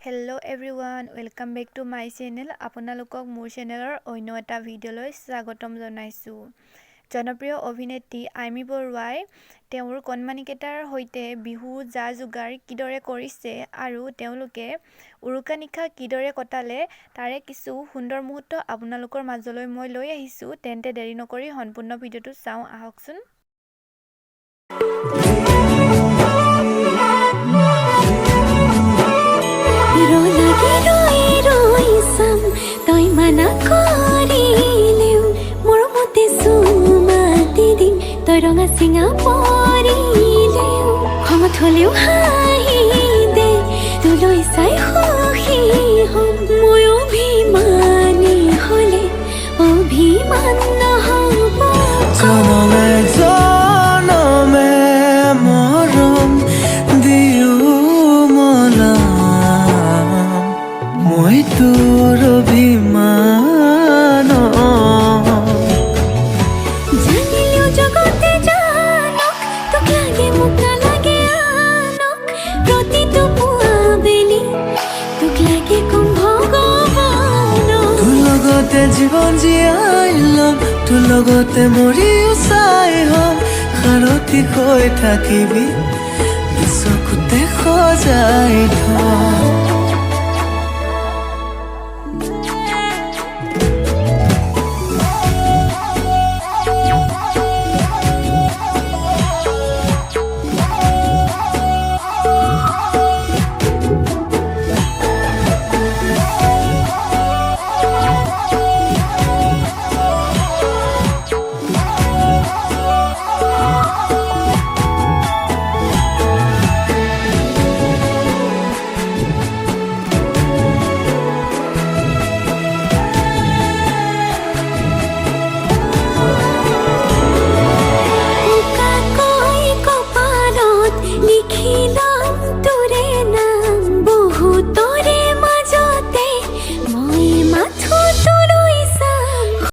Hello' everyone, welcome back to my channel. আপোনালোকক মোৰ চেনেলৰ অন্য এটা ভিডিঅ'লৈ স্বাগতম জনাইছোঁ। জনপ্ৰিয় অভিনেত্ৰী আইমী বৰুৱাই তেওঁৰ কণমানিকেইটাৰ সৈতে বিহু যা-যোগাৰ কিদৰে কৰিছে আৰু তেওঁলোকে উৰুকা নিশা কিদৰে কটালে তাৰে কিছু সুন্দৰ মুহূৰ্ত আপোনালোকৰ মাজলৈ মই লৈ আহিছোঁ। তেন্তে দেৰি নকৰি সম্পূৰ্ণ ভিডিঅ'টো চাওঁ আহকচোন। তই মানা কৰিলেও মোৰ মতে চুমাতি দিম, তই ৰঙা চিঙা পৰিলেও খঙত হলেও হাঁহি দে, তোলৈ চাই সুখী হ'ম। মই অভিমানী হলে অভিমান নহ'ব। জনমে জনমে মৰম দিও মলাম, মই তোৰ অভিমান। জানিলেও জগতে জানক, তোক লাগে মোক নালাগে আনক। প্ৰতিটো পুৱা বেলি তোক লাগে কম ভগৱানক। তোৰ লগতে জীৱন জীয়াই ল'ম, তোৰ লগতে মৰিও চাই হ'ম। সাৰথি হৈ থাকিবি, চকুতে সজাই থম।